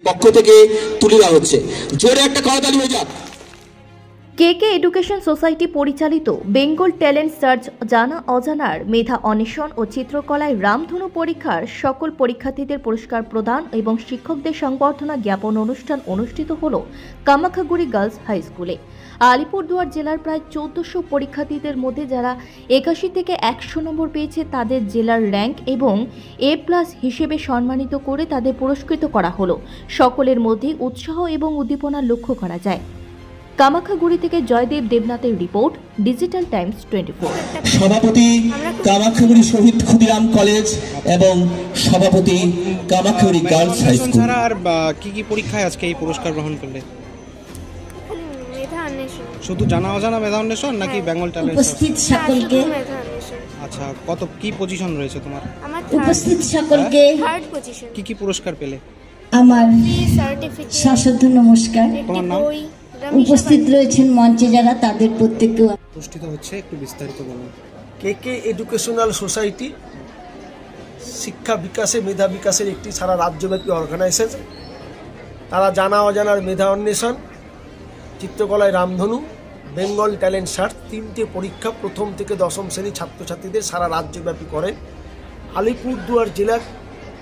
পক্ষ থেকে তুলে দেওয়া হচ্ছে। জোরে একটা করতালি হয়ে যাক। কেকে এডুকেশন সোসাইটি পরিচালিত বেঙ্গল ট্যালেন্ট সার্চ জানা অজানার মেধা অন্বেষণ ও চিত্রকলায় রামধনু পরীক্ষার সকল পরীক্ষার্থীদের পুরস্কার প্রদান এবং শিক্ষকদের সংবর্ধনা জ্ঞাপন অনুষ্ঠান অনুষ্ঠিত হল কামাখাগুড়ি গার্লস হাই স্কুলে। আলিপুরদুয়ার জেলার প্রায় 1400 পরীক্ষার্থীদের মধ্যে যারা 81 থেকে 100 নম্বর পেয়েছে তাদের জেলার র্যাঙ্ক এবং A+ হিসেবে সম্মানিত করে তাদের পুরস্কৃত করা হলো। সকলের মধ্যে উৎসাহ এবং উদ্দীপনা লক্ষ্য করা যায়। কামাখাগুড়ি থেকে জয়দেব দেবনাথের রিপোর্ট, ডিজিটাল টাইমস 24। সভাপতি কামাখাগুড়ি শহীদ ক্ষুদিরাম কলেজ এবং সভাপতি কামাখাগুড়ি গার্লস হাই স্কুল। আর কি কি পরীক্ষায় আজকে এই পুরস্কার গ্রহণ করলে? মেধা অন্বেষণ। শুধু জানা অজানা মেধা অন্বেষণ নাকি বেঙ্গল ট্যালেন্ট? উপস্থিত সকলকে আচ্ছা, কত কি পজিশন রয়েছে তোমার? আমার উপস্থিত সকলকে থার্ড পজিশন। কি পুরস্কার পেলে? আমার সার্টিফিকেট, সশ্রদ্ধ নমস্কার। তোমার নাম? উপস্থিত রয়েছেন মঞ্চে যারা, তাদের প্রত্যেককে অনুষ্ঠিত হচ্ছে, একটু বিস্তারিত বলুন। কেকে এডুকেশনাল সোসাইটি শিক্ষা বিকাশে মেধা বিকাশের একটি সারা রাজ্যব্যাপী অর্গানাইজেশন। তারা জানা অজানার মেধা অন্বেষণ, চিত্রকলায় রামধনু, বেঙ্গল ট্যালেন্ট সার্চ 3টে পরীক্ষা প্রথম থেকে দশম শ্রেণী ছাত্রছাত্রীদের সারা রাজ্যব্যাপী করেন। আলিপুরদুয়ার জেলার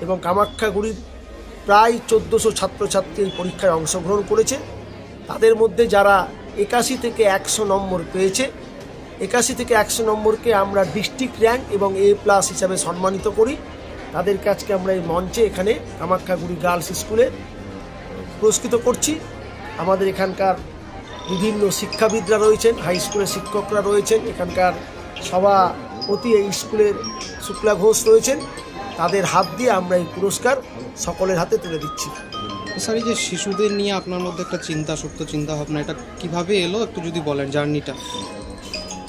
এবং কামাখ্যাগুড়ির প্রায় 1400 ছাত্রছাত্রী এই পরীক্ষায় অংশগ্রহণ করেছে। তাদের মধ্যে যারা 81 থেকে 100 নম্বর পেয়েছে, 81 থেকে 100 নম্বরকে আমরা ডিস্ট্রিক্ট র্যাঙ্ক এবং A+ হিসাবে সম্মানিত করি। তাদেরকে আজকে আমরা এই মঞ্চে এখানে কামাখ্যাগুড়ি গার্লস স্কুলে পুরস্কৃত করছি। আমাদের এখানকার বিভিন্ন শিক্ষাবিদরা রয়েছেন, হাই স্কুলের শিক্ষকরা রয়েছেন, এখানকার সভাপতি এই স্কুলের শুক্লা ঘোষ রয়েছেন। তাদের হাত দিয়ে আমরা এই পুরস্কার সকলের হাতে তুলে দিচ্ছি। স্যার, এই যে শিশুদের নিয়ে আপনার মধ্যে একটা সুপ্ত চিন্তা ভাবনা, এটা কিভাবে এলো একটু যদি বলেন জার্নিটা।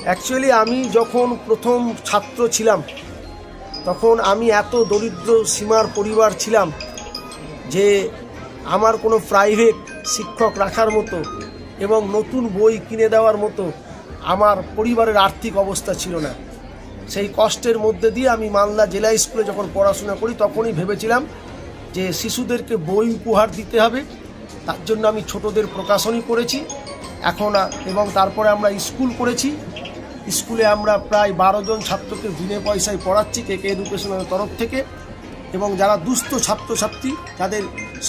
অ্যাকচুয়ালি আমি যখন প্রথম ছাত্র ছিলাম তখন আমি এত দরিদ্র সীমার পরিবার ছিলাম যে আমার কোনো প্রাইভেট শিক্ষক রাখার মতো এবং নতুন বই কিনে দেওয়ার মতো আমার পরিবারের আর্থিক অবস্থা ছিল না। সেই কষ্টের মধ্যে দিয়ে আমি মালদা জেলা স্কুলে যখন পড়াশোনা করি তখনই ভেবেছিলাম যে শিশুদেরকে বই উপহার দিতে হবে। তার জন্য আমি ছোটদের প্রকাশনী করেছি এবং তারপরে আমরা স্কুল করেছি। স্কুলে আমরা প্রায় 12 জন ছাত্রকে বিনা পয়সায় পড়াচ্ছি কেকে এডুকেশনের তরফ থেকে। এবং যারা দুস্থ ছাত্রছাত্রী, যাদের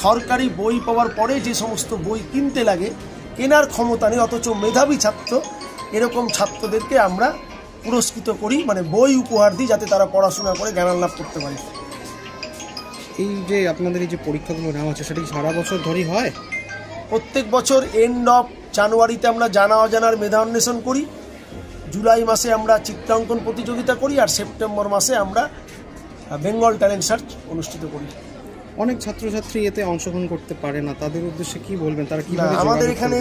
সরকারি বই পাওয়ার পরে যে সমস্ত বই কিনতে লাগে, কেনার ক্ষমতা নেই, অথচ মেধাবী ছাত্র, এরকম ছাত্রদেরকে আমরা পুরস্কৃত করি, মানে বই উপহার দিই যাতে তারা পড়াশোনা করে জ্ঞান লাভ করতে পারে। এই যে আপনাদের এই যে পরীক্ষাগুলো নেওয়া হচ্ছে সেটা কি সারা বছর ধরেই হয়? প্রত্যেক বছর এন্ড অফ জানুয়ারিতে আমরা জানা অজানার মেধা অন্বেষণ করি, জুলাই মাসে আমরা চিত্রাঙ্কন প্রতিযোগিতা করি, আর সেপ্টেম্বর মাসে আমরা বেঙ্গল ট্যালেন্ট সার্চ অনুষ্ঠিত করি। অনেক ছাত্রছাত্রী এতে অংশগ্রহণ করতে পারে না, তাদের উদ্দেশ্যে কি বলবেন? তারা কিভাবে? আমাদের এখানে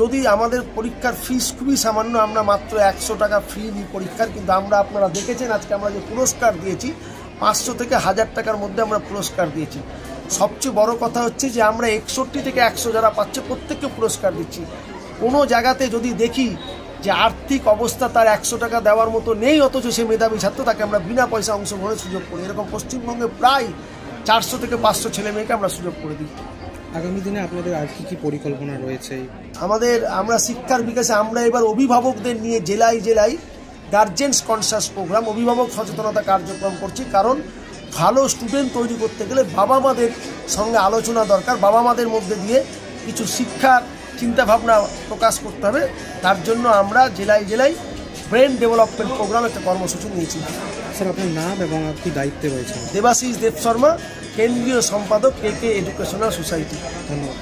যদি আমাদের পরীক্ষার ফিস খুবই সামান্য, আমরা মাত্র 100 টাকা ফি নিই পরীক্ষার, কিন্তু আপনারা দেখেছেন আজকে আমরা যে পুরস্কার দিয়েছি 500 থেকে 1000 টাকার মধ্যে আমরা পুরস্কার দিয়েছি। সবচেয়ে বড় কথা হচ্ছে যে আমরা 61 থেকে 100 যারা পাচ্ছে প্রত্যেককে পুরস্কার দিচ্ছি। কোনো জায়গাতে যদি দেখি যে আর্থিক অবস্থা তার 100 টাকা দেওয়ার মতো নেই, অথচ সে মেধাবী ছাত্র, তাকে আমরা বিনা পয়সা অংশগ্রহণের সুযোগ করি। এরকম পশ্চিমবঙ্গে প্রায় 400 থেকে 500 ছেলে মেয়েকে আমরা সুযোগ করে দিই। আগামী দিনে আপনাদের আর কি পরিকল্পনা রয়েছে? আমরা শিক্ষার বিকাশে আমরা এবার অভিভাবকদের নিয়ে জেলায় জেলায় গার্জেন্স কনসাস প্রোগ্রাম, অভিভাবক সচেতনতা কার্যক্রম করছি। কারণ ভালো স্টুডেন্ট তৈরি করতে গেলে বাবা মাদের সঙ্গে আলোচনা দরকার, বাবা মাদের মধ্যে দিয়ে কিছু শিক্ষার চিন্তাভাবনা প্রকাশ করতে হবে। তার জন্য আমরা জেলায় জেলায় ব্রেন ডেভেলপমেন্ট প্রোগ্রাম একটা কর্মসূচি নিয়েছি। স্যার, আপনার নাম এবং কি দায়িত্বে রয়েছে? দেবাশিস দেব শর্মা, কেন্দ্রীয় সম্পাদক কেকে এডুকেশনাল সোসাইটি। ধন্যবাদ।